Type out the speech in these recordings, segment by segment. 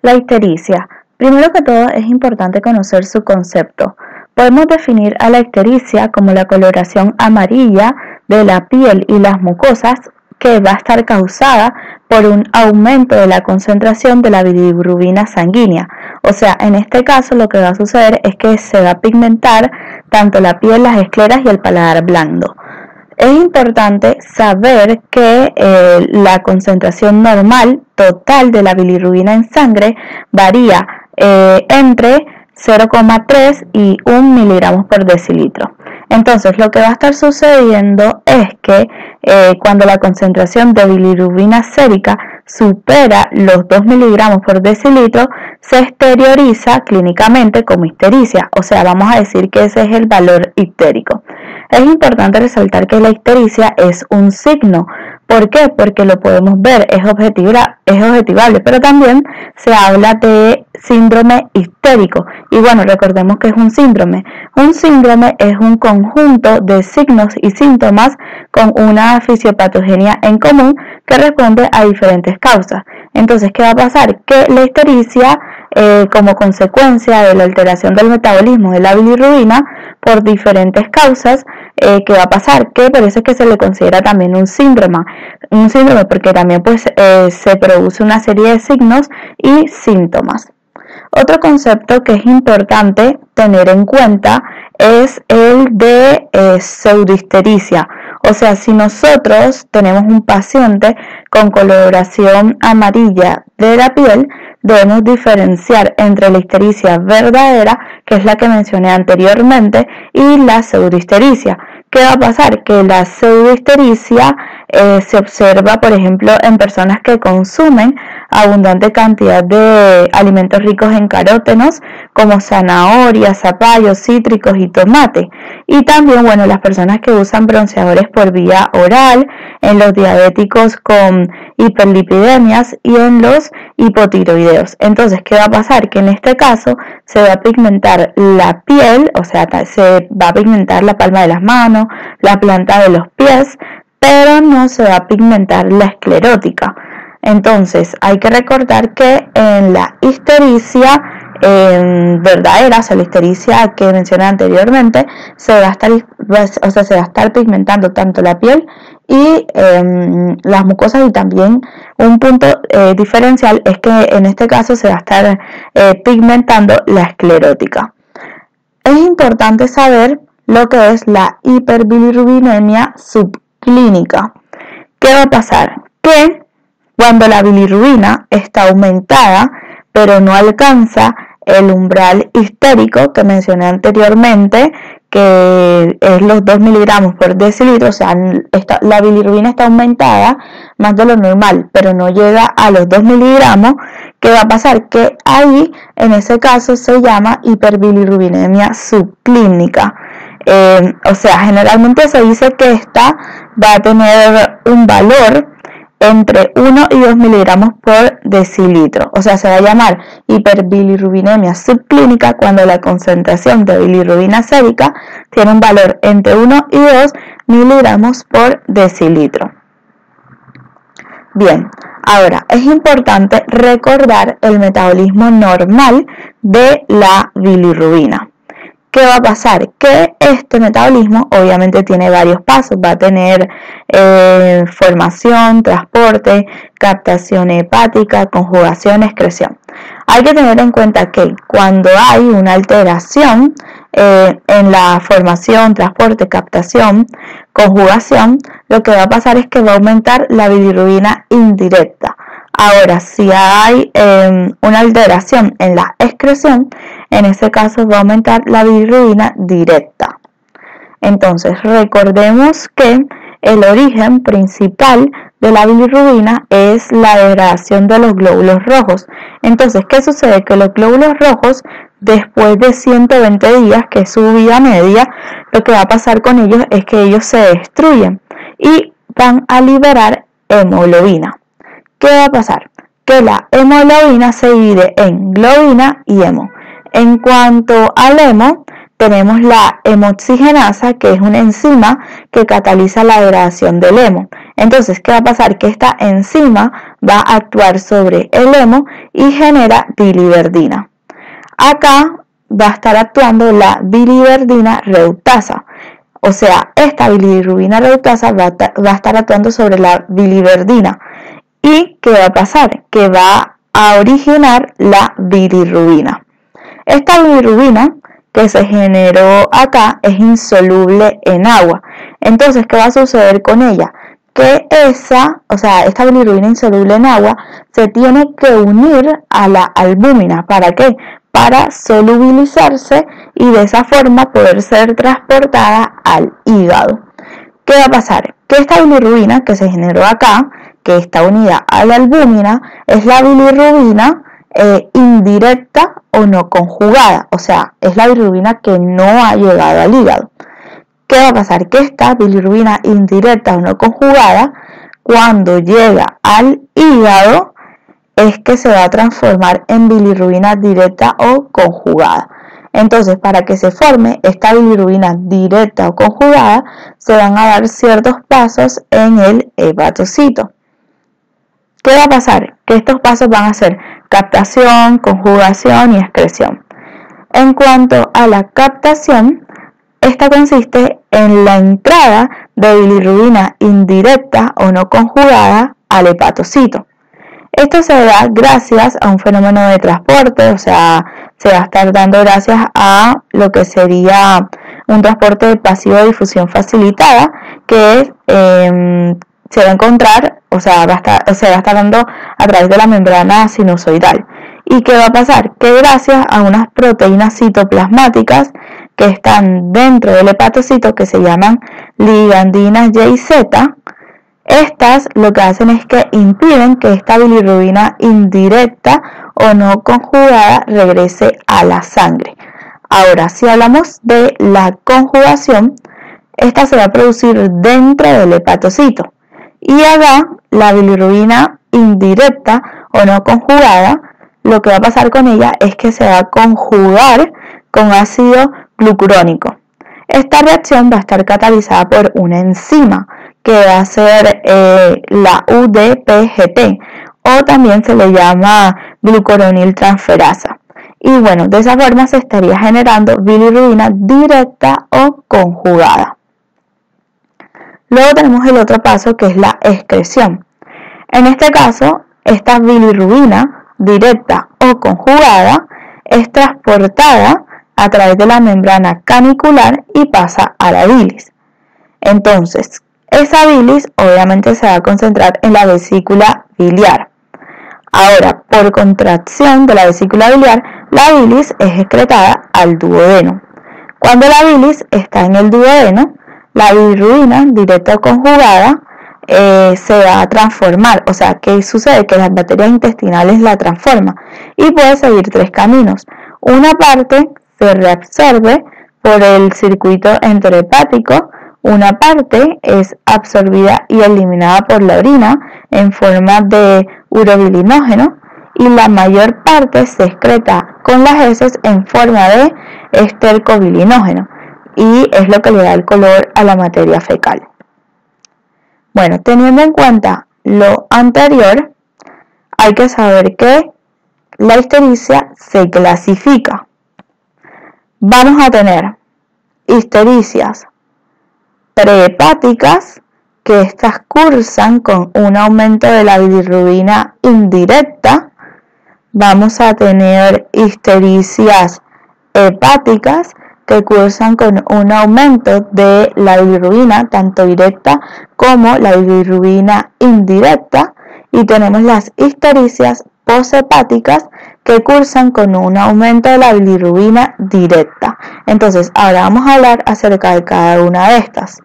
La ictericia. Primero que todo es importante conocer su concepto. Podemos definir a la ictericia como la coloración amarilla de la piel y las mucosas que va a estar causada por un aumento de la concentración de la bilirrubina sanguínea. O sea, en este caso lo que va a suceder es que se va a pigmentar tanto la piel, las escleras y el paladar blando. Es importante saber que la concentración normal total de la bilirrubina en sangre varía entre 0,3 y 1 miligramos por decilitro. Entonces, lo que va a estar sucediendo es que cuando la concentración de bilirrubina sérica supera los 2 miligramos por decilitro, se exterioriza clínicamente como ictericia, o sea, vamos a decir que ese es el valor ictérico. Es importante resaltar que la ictericia es un signo. ¿Por qué? Porque lo podemos ver, es objetivable, pero también se habla de síndrome ictérico. Y bueno, recordemos que es un síndrome. Un síndrome es un conjunto de signos y síntomas con una fisiopatogenia en común que responde a diferentes causas. Entonces, ¿qué va a pasar? Que la ictericia, como consecuencia de la alteración del metabolismo de la bilirrubina por diferentes causas, ¿qué va a pasar? Que por eso es que se le considera también un síndrome porque también se produce una serie de signos y síntomas. Otro concepto que es importante tener en cuenta es el de pseudoictericia. O sea, si nosotros tenemos un paciente con coloración amarilla de la piel, debemos diferenciar entre la ictericia verdadera, que es la que mencioné anteriormente, y la pseudoictericia. ¿Qué va a pasar? Que la pseudoictericia se observa, por ejemplo, en personas que consumen abundante cantidad de alimentos ricos en carótenos, como zanahoria, zapallo, cítricos y tomate. Y también, bueno, las personas que usan bronceadores por vía oral, en los diabéticos con hiperlipidemias y en los hipotiroideos. Entonces, ¿qué va a pasar? Que en este caso se va a pigmentar la piel, o sea, se va a pigmentar la palma de las manos, la planta de los pies, pero no se va a pigmentar la esclerótica. Entonces, hay que recordar que en la ictericia verdadera, o sea, la ictericia que mencioné anteriormente, se va a estar pigmentando tanto la piel y las mucosas, y también un punto diferencial es que en este caso se va a estar pigmentando la esclerótica. Es importante saber lo que es la hiperbilirrubinemia subclínica. ¿Qué va a pasar? Que cuando la bilirrubina está aumentada, pero no alcanza el umbral histérico que mencioné anteriormente, que es los 2 miligramos por decilitro, o sea, la bilirrubina está aumentada más de lo normal, pero no llega a los 2 miligramos, ¿qué va a pasar? Que ahí, en ese caso, se llama hiperbilirrubinemia subclínica. O sea, generalmente se dice que esta va a tener un valor entre 1 y 2 miligramos por decilitro. O sea, se va a llamar hiperbilirrubinemia subclínica cuando la concentración de bilirrubina sérica tiene un valor entre 1 y 2 miligramos por decilitro. Bien, ahora es importante recordar el metabolismo normal de la bilirrubina. ¿Qué va a pasar? Que este metabolismo obviamente tiene varios pasos. Va a tener formación, transporte, captación hepática, conjugación, excreción. Hay que tener en cuenta que cuando hay una alteración en la formación, transporte, captación, conjugación, lo que va a pasar es que va a aumentar la bilirrubina indirecta. Ahora, si hay una alteración en la excreción, en ese caso va a aumentar la bilirrubina directa. Entonces, recordemos que el origen principal de la bilirrubina es la degradación de los glóbulos rojos. Entonces, ¿qué sucede? Que los glóbulos rojos, después de 120 días, que es su vida media, lo que va a pasar con ellos es que ellos se destruyen y van a liberar hemoglobina. ¿Qué va a pasar? Que la hemoglobina se divide en globina y hemo. En cuanto al hemo, tenemos la hemoxigenasa, que es una enzima que cataliza la degradación del hemo. Entonces, ¿qué va a pasar? Que esta enzima va a actuar sobre el hemo y genera biliverdina. Acá va a estar actuando la biliverdina reductasa. O sea, esta bilirrubina reductasa va a estar actuando sobre la biliverdina. ¿Y qué va a pasar? Que va a originar la bilirrubina. Esta bilirrubina que se generó acá es insoluble en agua. Entonces, ¿qué va a suceder con ella? Que esta bilirrubina insoluble en agua se tiene que unir a la albúmina. ¿Para qué? Para solubilizarse y de esa forma poder ser transportada al hígado. ¿Qué va a pasar? Que esta bilirrubina que se generó acá, que está unida a la albúmina, es la bilirrubina indirecta o no conjugada, o sea, es la bilirrubina que no ha llegado al hígado. ¿Qué va a pasar? Que esta bilirrubina indirecta o no conjugada, cuando llega al hígado, es que se va a transformar en bilirrubina directa o conjugada. Entonces, para que se forme esta bilirrubina directa o conjugada, se van a dar ciertos pasos en el hepatocito. ¿Qué va a pasar? Que estos pasos van a ser captación, conjugación y excreción. En cuanto a la captación, esta consiste en la entrada de bilirrubina indirecta o no conjugada al hepatocito. Esto se da gracias a un fenómeno de transporte, o sea, se va a estar dando gracias a lo que sería un transporte pasivo de difusión facilitada, que se va a encontrar, se va a estar dando a través de la membrana sinusoidal. ¿Y qué va a pasar? Que gracias a unas proteínas citoplasmáticas que están dentro del hepatocito, que se llaman ligandinas Y y Z, estas lo que hacen es que impiden que esta bilirrubina indirecta o no conjugada regrese a la sangre. Ahora, si hablamos de la conjugación, esta se va a producir dentro del hepatocito. Y acá, la bilirrubina indirecta o no conjugada, lo que va a pasar con ella es que se va a conjugar con ácido glucurónico. Esta reacción va a estar catalizada por una enzima que va a ser la UDPGT, o también se le llama glucuroniltransferasa. Y bueno, de esa forma se estaría generando bilirrubina directa o conjugada. Luego tenemos el otro paso, que es la excreción. En este caso, esta bilirrubina directa o conjugada es transportada a través de la membrana canicular y pasa a la bilis. Entonces, esa bilis obviamente se va a concentrar en la vesícula biliar. Ahora, por contracción de la vesícula biliar, la bilis es excretada al duodeno. Cuando la bilis está en el duodeno, la bilirrubina directa o conjugada se va a transformar. O sea, ¿qué sucede? Que las bacterias intestinales la transforman y puede seguir tres caminos. Una parte se reabsorbe por el circuito enterohepático, una parte es absorbida y eliminada por la orina en forma de urobilinógeno y la mayor parte se excreta con las heces en forma de estercobilinógeno, y es lo que le da el color a la materia fecal. Bueno, teniendo en cuenta lo anterior, hay que saber que la ictericia se clasifica. Vamos a tener ictericias prehepáticas, que estas cursan con un aumento de la bilirrubina indirecta. Vamos a tener ictericias hepáticas, que cursan con un aumento de la bilirrubina, tanto directa como la bilirrubina indirecta. Y tenemos las ictericias poshepáticas, que cursan con un aumento de la bilirrubina directa. Entonces, ahora vamos a hablar acerca de cada una de estas.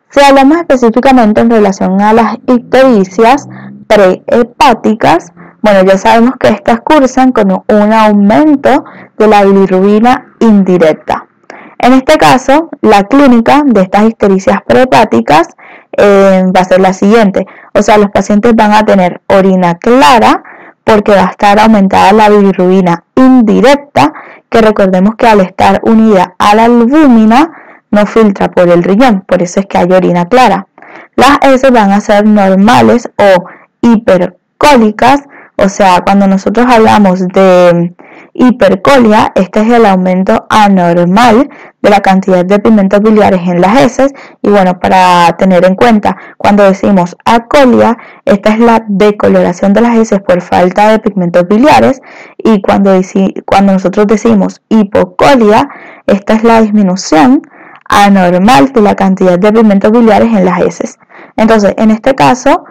Si hablamos específicamente en relación a las ictericias prehepáticas, bueno, ya sabemos que estas cursan con un aumento de la bilirrubina indirecta. En este caso, la clínica de estas ictericias prehepáticas va a ser la siguiente. O sea, los pacientes van a tener orina clara porque va a estar aumentada la bilirrubina indirecta, que recordemos que al estar unida a la albúmina no filtra por el riñón, por eso es que hay orina clara. Las heces van a ser normales o hipercólicas, o sea, cuando nosotros hablamos de hipercolia, este es el aumento anormal de la cantidad de pigmentos biliares en las heces. Y bueno, para tener en cuenta, cuando decimos acolia, esta es la decoloración de las heces por falta de pigmentos biliares, y cuando nosotros decimos hipocolia, esta es la disminución anormal de la cantidad de pigmentos biliares en las heces. Entonces, en este caso,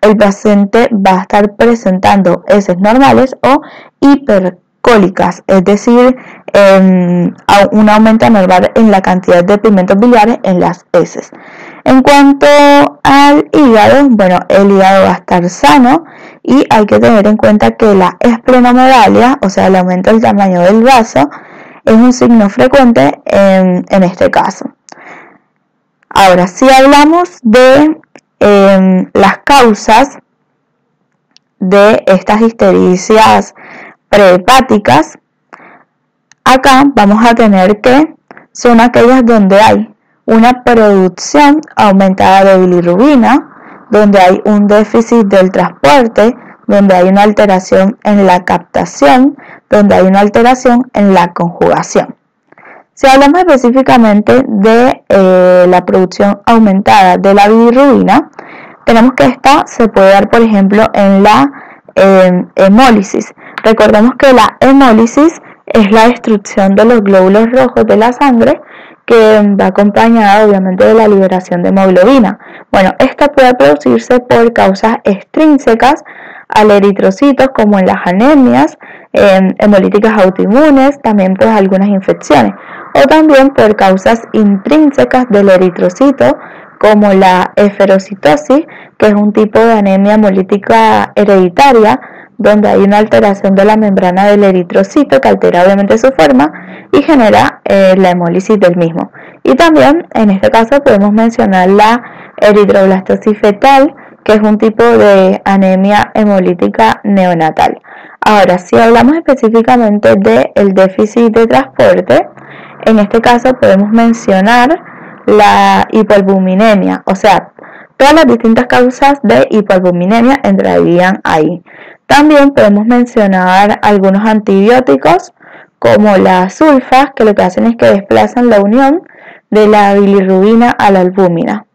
el paciente va a estar presentando heces normales o hipercólicas, es decir, un aumento anormal en la cantidad de pigmentos biliares en las heces. En cuanto al hígado, bueno, el hígado va a estar sano y hay que tener en cuenta que la esplenomegalia, o sea, el aumento del tamaño del vaso, es un signo frecuente en este caso. Ahora, si hablamos de las causas de estas ictericias prehepáticas, acá vamos a tener que son aquellas donde hay una producción aumentada de bilirrubina, donde hay un déficit del transporte, donde hay una alteración en la captación, donde hay una alteración en la conjugación. Si hablamos específicamente de la producción aumentada de la bilirrubina, tenemos que esta se puede dar, por ejemplo, en la hemólisis. Recordemos que la hemólisis es la destrucción de los glóbulos rojos de la sangre, que va acompañada obviamente de la liberación de hemoglobina. Bueno, esta puede producirse por causas extrínsecas al eritrocitos, como en las anemias hemolíticas autoinmunes, también pues algunas infecciones, o también por causas intrínsecas del eritrocito, como la eferocitosis, que es un tipo de anemia hemolítica hereditaria, donde hay una alteración de la membrana del eritrocito que altera obviamente su forma y genera la hemólisis del mismo. Y también en este caso podemos mencionar la eritroblastosis fetal, que es un tipo de anemia hemolítica neonatal. Ahora, si hablamos específicamente del déficit de transporte, en este caso podemos mencionar la hipoalbuminemia, o sea, todas las distintas causas de hipoalbuminemia entrarían ahí. También podemos mencionar algunos antibióticos como las sulfas, que lo que hacen es que desplazan la unión de la bilirrubina a la albúmina.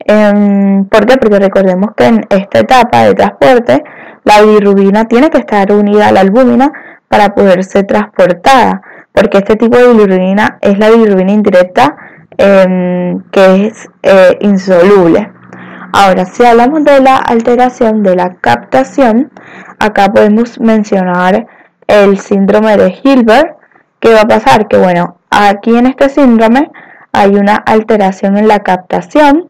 ¿Por qué? Porque recordemos que en esta etapa de transporte la bilirrubina tiene que estar unida a la albúmina para poder ser transportada, porque este tipo de bilirrubina es la bilirrubina indirecta, que es insoluble. Ahora, si hablamos de la alteración de la captación, acá podemos mencionar el síndrome de Hilbert. ¿Qué va a pasar? Que bueno, aquí en este síndrome hay una alteración en la captación.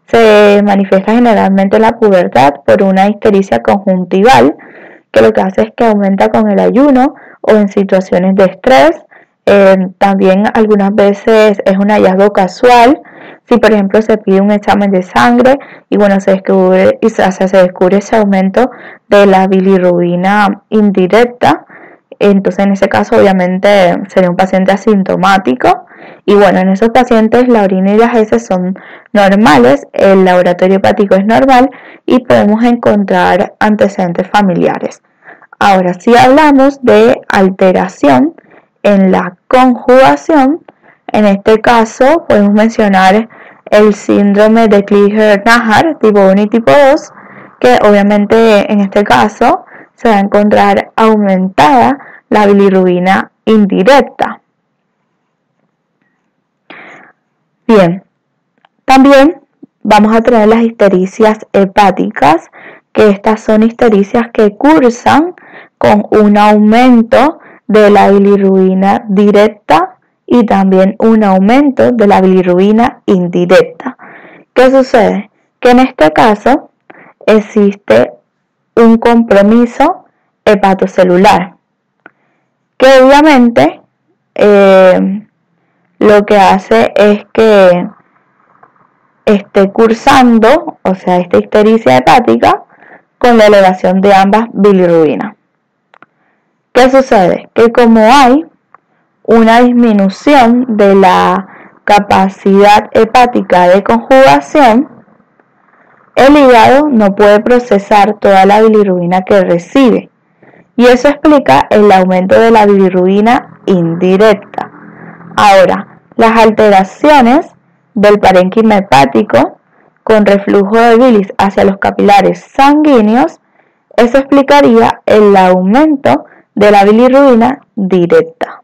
Se manifiesta generalmente en la pubertad por una ictericia conjuntival, que lo que hace es que aumenta con el ayuno o en situaciones de estrés. También algunas veces es un hallazgo casual. Si por ejemplo se pide un examen de sangre y bueno, se descubre ese aumento de la bilirrubina indirecta, entonces en ese caso obviamente sería un paciente asintomático. Y bueno, en esos pacientes la orina y las heces son normales, el laboratorio hepático es normal y podemos encontrar antecedentes familiares. Ahora, si hablamos de alteración en la conjugación, en este caso podemos mencionar el síndrome de Klinger-Najar tipo 1 y tipo 2, que obviamente en este caso se va a encontrar aumentada la bilirrubina indirecta. Bien, también vamos a tener las ictericias hepáticas, que estas son ictericias que cursan con un aumento de la bilirrubina directa y también un aumento de la bilirrubina indirecta. ¿Qué sucede? Que en este caso existe un compromiso hepatocelular, que obviamente lo que hace es que esté cursando, o sea, esta ictericia hepática, con la elevación de ambas bilirrubinas. ¿Qué sucede? Que como hay una disminución de la capacidad hepática de conjugación, el hígado no puede procesar toda la bilirrubina que recibe, y eso explica el aumento de la bilirrubina indirecta. Ahora, las alteraciones del parénquima hepático con reflujo de bilis hacia los capilares sanguíneos, eso explicaría el aumento de la bilirrubina directa.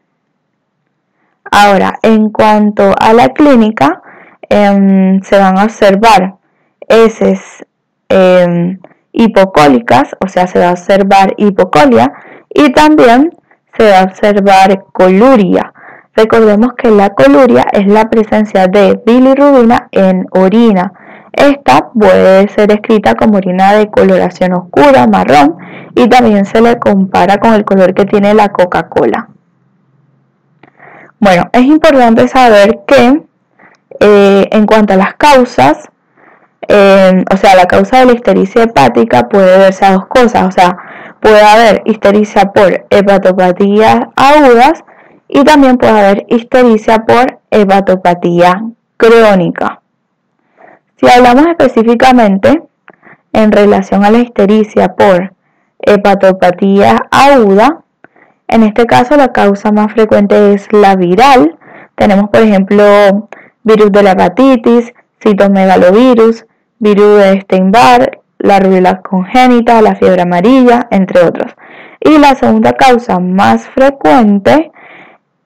Ahora, en cuanto a la clínica, se van a observar heces hipocólicas, o sea, se va a observar hipocolia, y también se va a observar coluria. Recordemos que la coluria es la presencia de bilirrubina en orina. Esta puede ser escrita como orina de coloración oscura, marrón, y también se le compara con el color que tiene la Coca-Cola. Bueno, es importante saber que en cuanto a las causas, la causa de la ictericia hepática puede verse a dos cosas, o sea, puede haber ictericia por hepatopatías agudas y también puede haber ictericia por hepatopatía crónica. Si hablamos específicamente en relación a la ictericia por hepatopatía aguda, en este caso la causa más frecuente es la viral. Tenemos por ejemplo virus de la hepatitis, citomegalovirus, virus de Epstein-Barr, la rubiola congénita, la fiebre amarilla, entre otros. Y la segunda causa más frecuente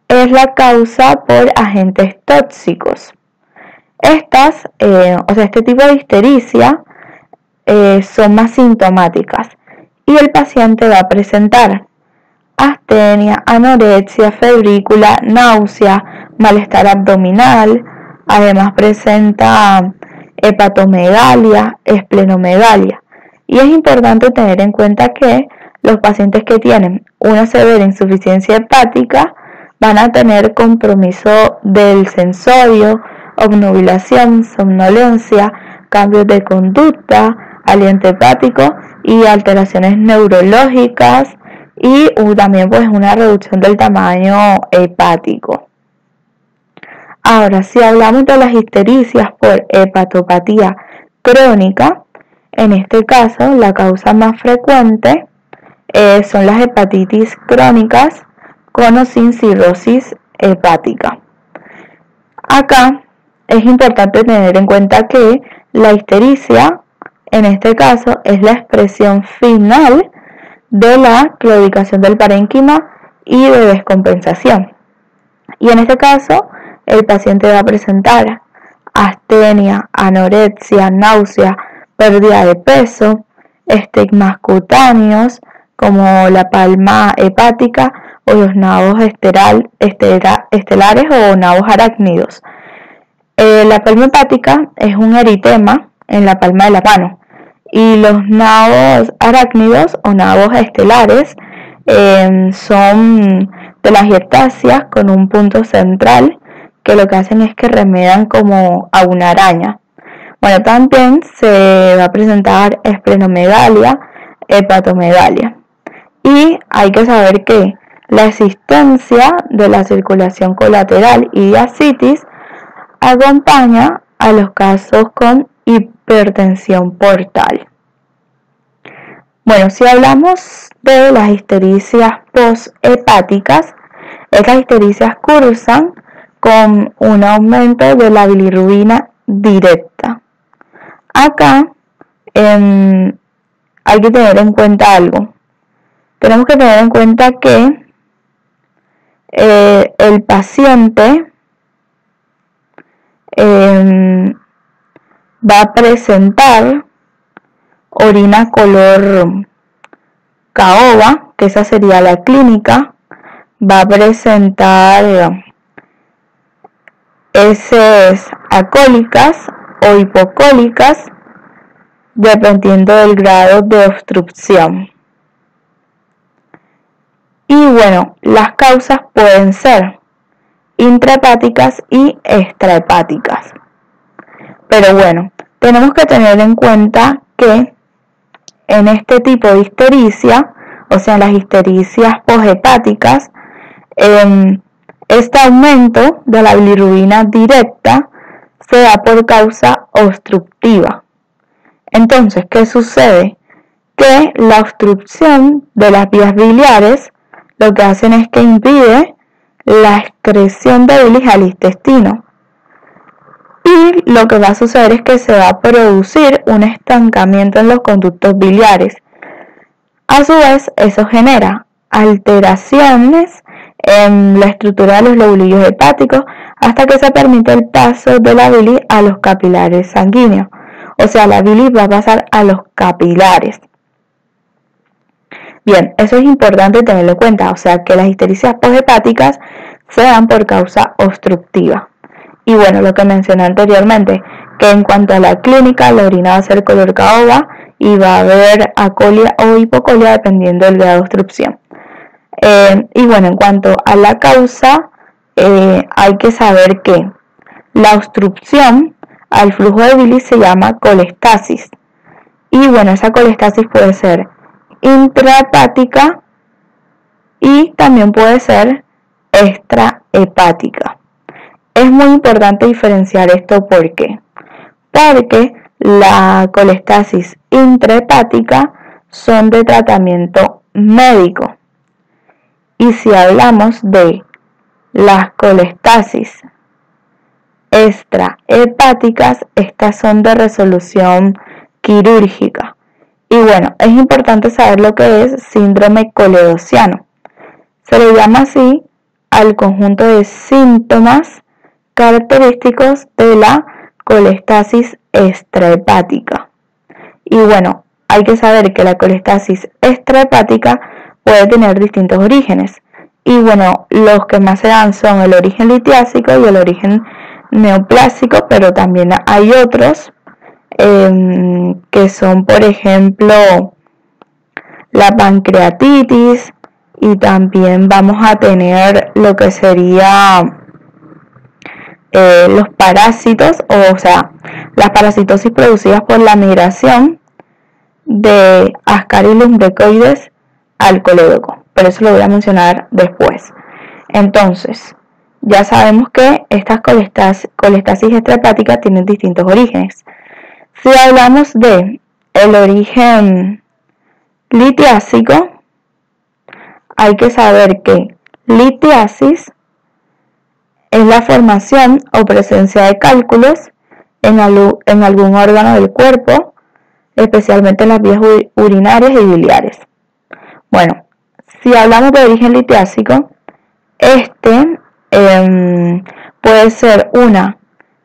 es la causa por agentes tóxicos. Este tipo de ictericia son más sintomáticas y el paciente va a presentar astenia, anorexia, febrícula, náusea, malestar abdominal. Además presenta hepatomegalia, esplenomegalia. Y es importante tener en cuenta que los pacientes que tienen una severa insuficiencia hepática van a tener compromiso del sensorio, obnubilación, somnolencia, cambios de conducta, aliento hepático y alteraciones neurológicas y también pues una reducción del tamaño hepático. Ahora, si hablamos de las ictericias por hepatopatía crónica, en este caso la causa más frecuente son las hepatitis crónicas con o sin cirrosis hepática. Acá es importante tener en cuenta que la ictericia, en este caso, es la expresión final de la claudicación del parénquima y de descompensación. Y en este caso, el paciente va a presentar astenia, anorexia, náusea, pérdida de peso, estigmas cutáneos como la palma hepática o los nabos estelares o nabos arácnidos. La palma hepática es un eritema en la palma de la mano y los nabos arácnidos o nabos estelares son telangiectasias con un punto central que lo que hacen es que remedan como a una araña. Bueno, también se va a presentar esplenomegalia, hepatomegalia. Y hay que saber que la existencia de la circulación colateral y de ascitis acompaña a los casos con hipertensión portal. Bueno, si hablamos de las ictericias posthepáticas, estas ictericias cursan con un aumento de la bilirrubina directa. Acá hay que tener en cuenta algo. Tenemos que tener en cuenta que el paciente va a presentar orina color caoba, que esa sería la clínica, va a presentar heces acólicas o hipocólicas dependiendo del grado de obstrucción. Y bueno, las causas pueden ser intrahepáticas y extrahepáticas. Pero bueno, tenemos que tener en cuenta que en este tipo de ictericia, o sea, las ictericias poshepáticas, este aumento de la bilirrubina directa se da por causa obstructiva. Entonces, ¿qué sucede? Que la obstrucción de las vías biliares lo que hacen es que impide la excreción de bilis al intestino. Y lo que va a suceder es que se va a producir un estancamiento en los conductos biliares. A su vez, eso genera alteraciones en la estructura de los lobulillos hepáticos hasta que se permite el paso de la bilis a los capilares sanguíneos. O sea, la bilis va a pasar a los capilares. Bien, eso es importante tenerlo en cuenta, o sea, que las ictericias poshepáticas se dan por causa obstructiva. Y bueno, lo que mencioné anteriormente, que en cuanto a la clínica, la orina va a ser color caoba y va a haber acolia o hipocolia dependiendo del grado de obstrucción. Y bueno, en cuanto a la causa, hay que saber que la obstrucción al flujo de bilis se llama colestasis. Y bueno, esa colestasis puede ser intrahepática y también puede ser extrahepática. Es muy importante diferenciar esto porque la colestasis intrahepática son de tratamiento médico. Y si hablamos de las colestasis extrahepáticas, estas son de resolución quirúrgica. Y bueno, es importante saber lo que es síndrome coledociano. Se le llama así al conjunto de síntomas característicos de la colestasis extrahepática. Y bueno, hay que saber que la colestasis extrahepática puede tener distintos orígenes. Y bueno, los que más se dan son el origen litiásico y el origen neoplásico, pero también hay otros que son, por ejemplo, la pancreatitis, y también vamos a tener lo que sería los parásitos, o sea, las parasitosis producidas por la migración de Ascaris lumbricoides al colédoco, pero eso lo voy a mencionar después. Entonces, ya sabemos que estas colestasis extrahepáticas tienen distintos orígenes. Si hablamos de el origen litiásico, hay que saber que litiasis es la formación o presencia de cálculos en algún órgano del cuerpo, especialmente en las vías urinarias y biliares. Bueno, si hablamos de origen litiásico, puede ser una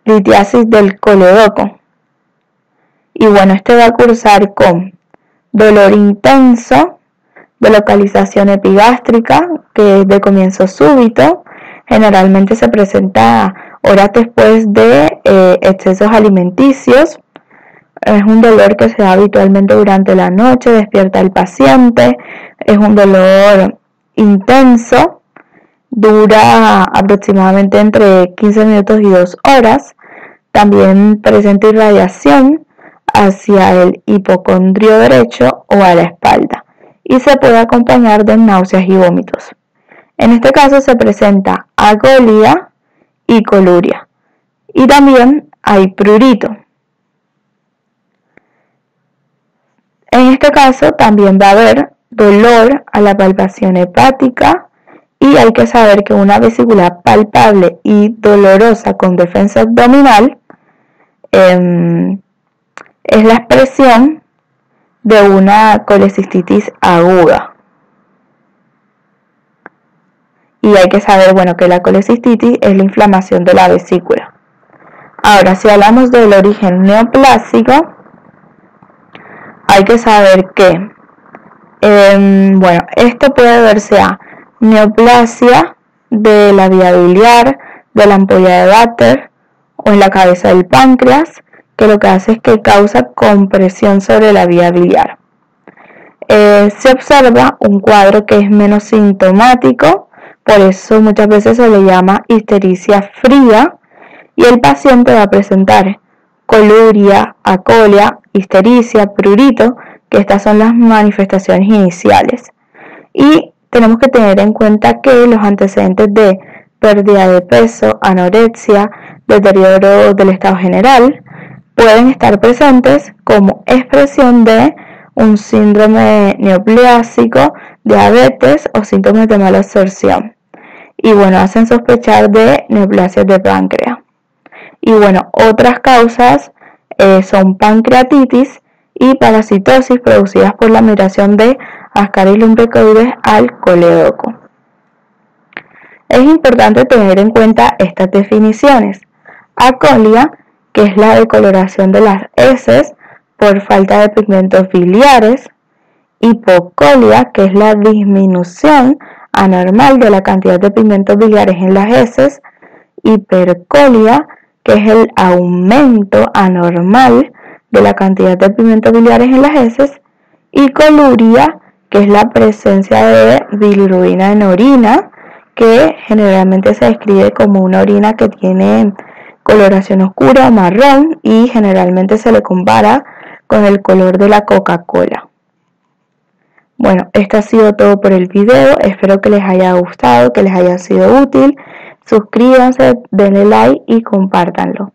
litiasis del colédoco. Y bueno, va a cursar con dolor intenso, de localización epigástrica, que es de comienzo súbito, generalmente se presenta horas después de excesos alimenticios. Es un dolor que se da habitualmente durante la noche, despierta al paciente, es un dolor intenso, dura aproximadamente entre 15 minutos y 2 horas, también presenta irradiación hacia el hipocondrio derecho o a la espalda y se puede acompañar de náuseas y vómitos. En este caso se presenta agolia y coluria y también hay prurito. En este caso también va a haber dolor a la palpación hepática y hay que saber que una vesícula palpable y dolorosa con defensa abdominal es la expresión de una colecistitis aguda. Y hay que saber, bueno, que la colecistitis es la inflamación de la vesícula. Ahora, si hablamos del origen neoplásico, hay que saber que, bueno, esto puede verse a neoplasia de la vía biliar, de la ampolla de Vater o en la cabeza del páncreas, que lo que hace es que causa compresión sobre la vía biliar. Se observa un cuadro que es menos sintomático, por eso muchas veces se le llama ictericia fría, y el paciente va a presentar coluria, acolia, ictericia, prurito, que estas son las manifestaciones iniciales. Y tenemos que tener en cuenta que los antecedentes de pérdida de peso, anorexia, deterioro del estado general, pueden estar presentes como expresión de un síndrome neoplásico, diabetes o síntomas de mala absorción. Y bueno, hacen sospechar de neoplasias de páncreas. Y bueno, otras causas son pancreatitis y parasitosis producidas por la migración de Ascaris lumbricoides al coledoco. Es importante tener en cuenta estas definiciones. Acolia, que es la decoloración de las heces por falta de pigmentos biliares. Hipocolia, que es la disminución anormal de la cantidad de pigmentos biliares en las heces. Hipercolia, que es el aumento anormal de la cantidad de pigmentos biliares en las heces. Y coluria, que es la presencia de bilirrubina en orina, que generalmente se describe como una orina que tiene coloración oscura o marrón y generalmente se le compara con el color de la Coca-Cola. Bueno, esto ha sido todo por el video, espero que les haya gustado, que les haya sido útil. Suscríbanse, denle like y compártanlo.